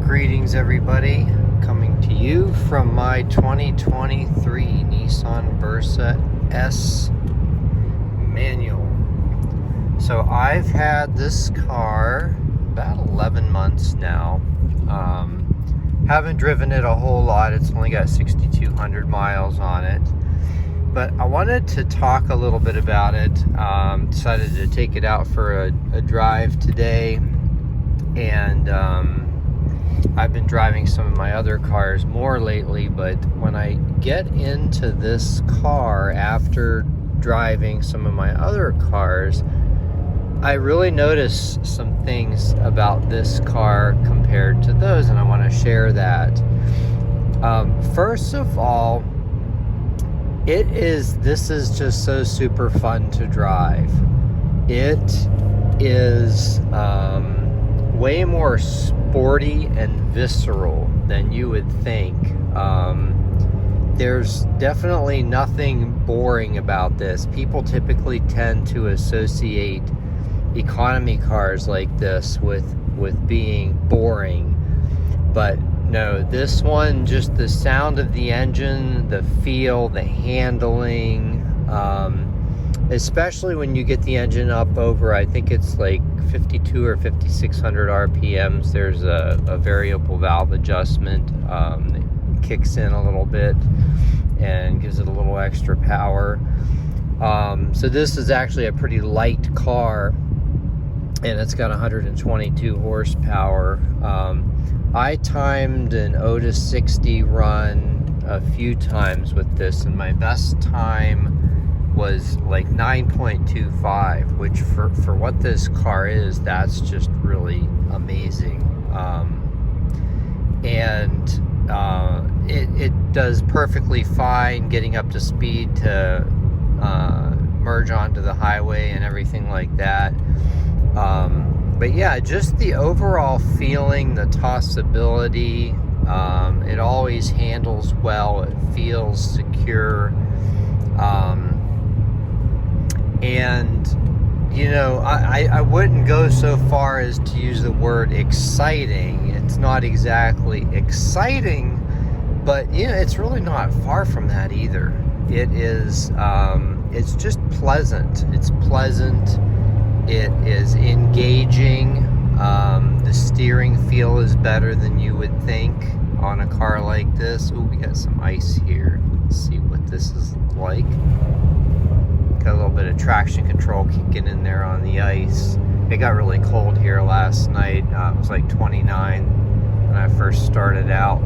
Greetings everybody, coming to you from my 2023 Nissan Versa S Manual. So I've had this car about 11 months now. Haven't driven it a whole lot. It's only got 6,200 miles on it. But I wanted to talk a little bit about it. Decided to take it out for a drive today. And I've been driving some of my other cars more lately, but when I get into this car after driving some of my other cars, I really notice some things about this car compared to those, and I want to share that. First of all, this is just so super fun to drive. It is way more sporty and visceral than you would think. There's definitely nothing boring about this. People typically tend to associate economy cars like this with being boring, but no, this one, just the sound of the engine, the feel, the handling, especially when you get the engine up over, I think it's like 52 or 5600 RPMs. There's a variable valve adjustment that kicks in a little bit and gives it a little extra power. So this is actually a pretty light car, and it's got 122 horsepower. I timed an 0 to 60 run a few times with this, and my best time was like 9.25, which for what this car is, that's just really amazing. It does perfectly fine getting up to speed to merge onto the highway and everything like that. But yeah, just the overall feeling, the tossability, it always handles well, it feels secure. And you know, I wouldn't go so far as to use the word exciting. It's not exactly exciting, but you know, it's really not far from that either. It is, it's just pleasant. It's pleasant. It is engaging. The steering feel is better than you would think on a car like this. Ooh, we got some ice here. Let's see what this is like. Got a little bit of traction control kicking in there on the ice. It got really cold here last night. It was like 29 when I first started out.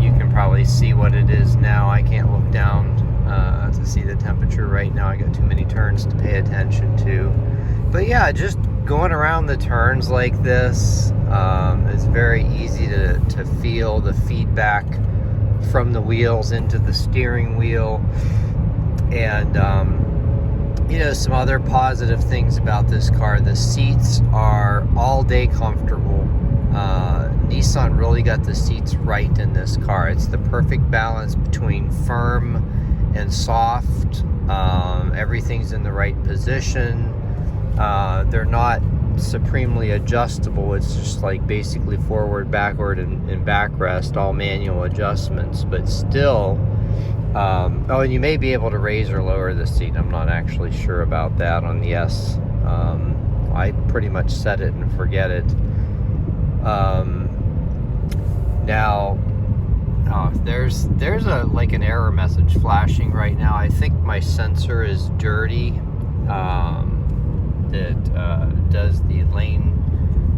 You can probably see what it is now. I can't look down to see the temperature right now. I got too many turns to pay attention to. But yeah, just going around the turns like this, it's very easy to feel the feedback from the wheels into the steering wheel. And you know, some other positive things about this car: the seats are all day comfortable. Nissan really got the seats right in this car. It's the perfect balance between firm and soft. Everything's in the right position. They're not supremely adjustable. It's just like basically forward, backward, and backrest, all manual adjustments, but still. Oh, and you may be able to raise or lower the seat. I'm not actually sure about that on the S. I pretty much set it and forget it. Now, there's like an error message flashing right now. I think my sensor is dirty. That does the lane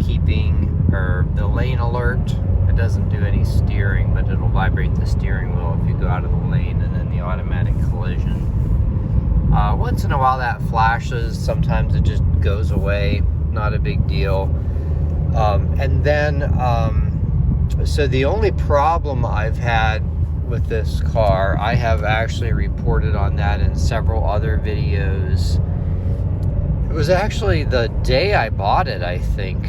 keeping or the lane alert. It doesn't do any steering, but it'll vibrate the steering wheel if you go out of the lane, and then the automatic collision. Once in a while that flashes. Sometimes it just goes away. Not a big deal. And then, so the only problem I've had with this car, I have actually reported on that in several other videos. It was actually the day I bought it, I think.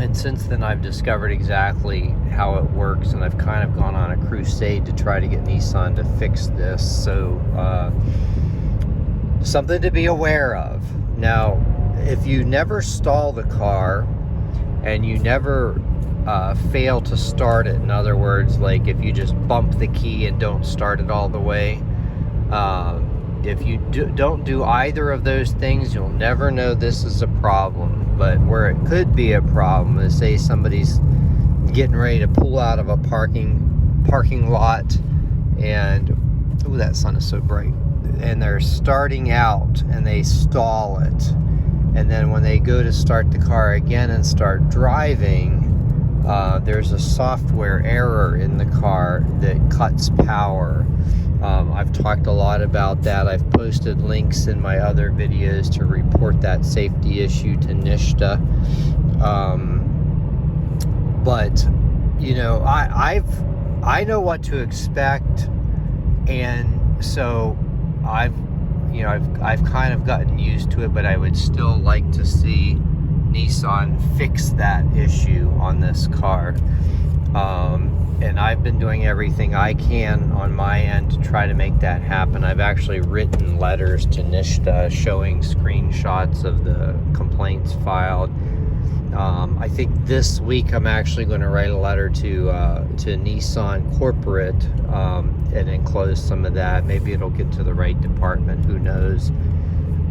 And since then I've discovered exactly how it works, and I've kind of gone on a crusade to try to get Nissan to fix this. So something to be aware of. Now, if you never stall the car, and you never fail to start it. In other words, like if you just bump the key and don't start it all the way, if you don't do either of those things, you'll never know this is a problem. But where it could be a problem is, say somebody's getting ready to pull out of a parking lot, and oh, that sun is so bright, and they're starting out and they stall it, and then when they go to start the car again and start driving, there's a software error in the car that cuts power. I've talked a lot about that. I've posted links in my other videos to report that safety issue to NHTSA. But you know, I know what to expect, and so I've kind of gotten used to it, but I would still like to see Nissan fix that issue on this car. And I've been doing everything I can on my end to try to make that happen. I've actually written letters to NHTSA showing screenshots of the complaints filed. I think this week I'm actually going to write a letter to Nissan corporate and enclose some of that. Maybe it'll get to the right department, who knows.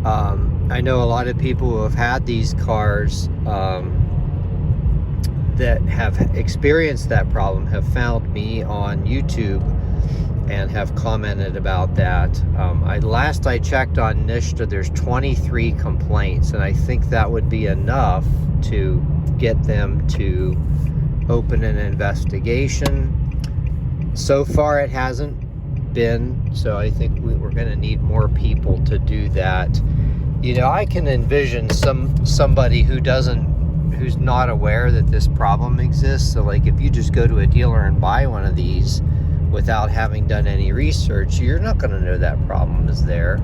I know a lot of people who have had these cars that have experienced that problem have found me on YouTube and have commented about that. Last I checked on NHTSA, there's 23 complaints, and I think that would be enough to get them to open an investigation. So far it hasn't been, so I think we're going to need more people to do that. You know, I can envision somebody who's not aware that this problem exists. So like if you just go to a dealer and buy one of these without having done any research, you're not going to know that problem is there,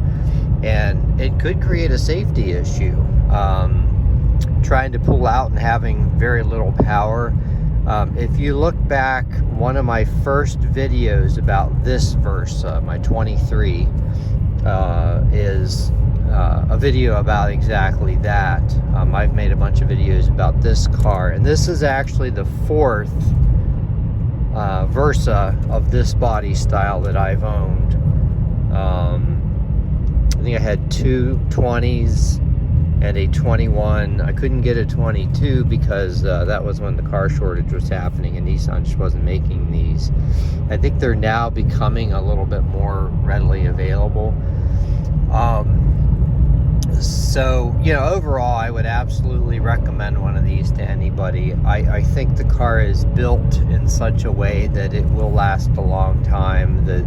and it could create a safety issue. Trying to pull out and having very little power. If you look back, one of my first videos about this Versa, my 23, is a video about exactly that. I've made a bunch of videos about this car, and this is actually the fourth Versa of this body style that I've owned. I think I had two 20s and a 21. I couldn't get a 22 because that was when the car shortage was happening and Nissan just wasn't making these. I think they're now becoming a little bit more readily available. So, you know, overall, I would absolutely recommend one of these to anybody. I think the car is built in such a way that it will last a long time. The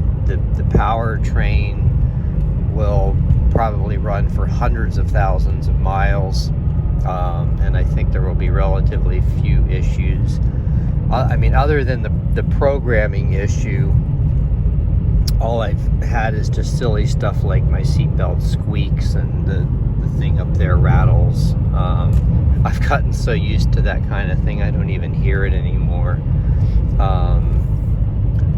powertrain will probably run for hundreds of thousands of miles, and I think there will be relatively few issues. I mean, other than the programming issue, all I've had is just silly stuff like my seatbelt squeaks and the thing up there rattles. I've gotten so used to that kind of thing, I don't even hear it anymore.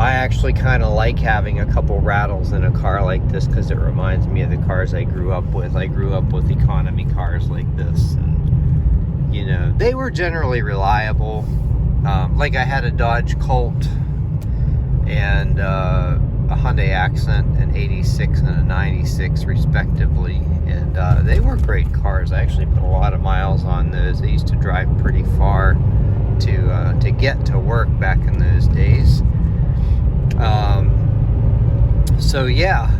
I actually kind of like having a couple rattles in a car like this because it reminds me of the cars I grew up with. I grew up with economy cars like this, and you know, they were generally reliable. Like I had a Dodge Colt and a Hyundai Accent, an 86 and a 96 respectively, and they were great cars. I actually put a lot of miles on those. I used to drive pretty far to get to work back in those days. So yeah,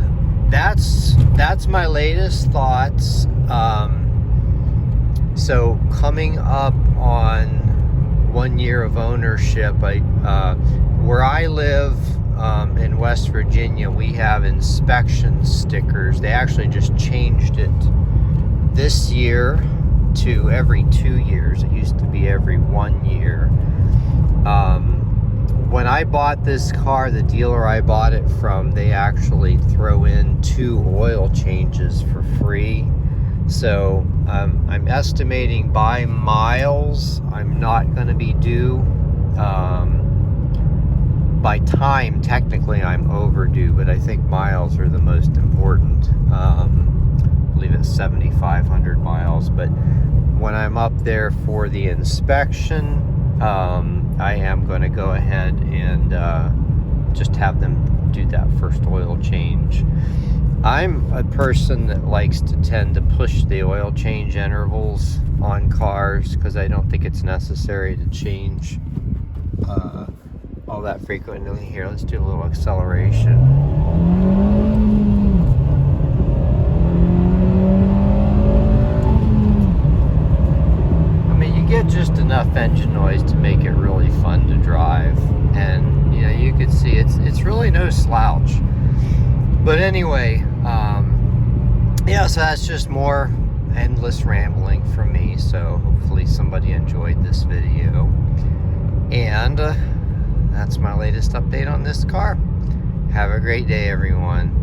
that's my latest thoughts. So coming up on 1 year of ownership, where I live in West Virginia, we have inspection stickers. They actually just changed it this year to every 2 years. It used to be every 1 year. When I bought this car, the dealer I bought it from, they actually throw in 2 oil changes for free. So I'm estimating by miles, I'm not going to be due. By time, technically, I'm overdue, but I think miles are the most important. I believe it's 7,500 miles. But when I'm up there for the inspection, I am going to go ahead and just have them do that first oil change. I'm a person that likes to tend to push the oil change intervals on cars because I don't think it's necessary to change all that frequently. Here, let's do a little acceleration. I mean, you get just enough engine noise to make it really fun to drive, and you know, you can see it's really no slouch. But anyway, yeah, so that's just more endless rambling from me. So hopefully somebody enjoyed this video, and that's my latest update on this car. Have a great day, everyone.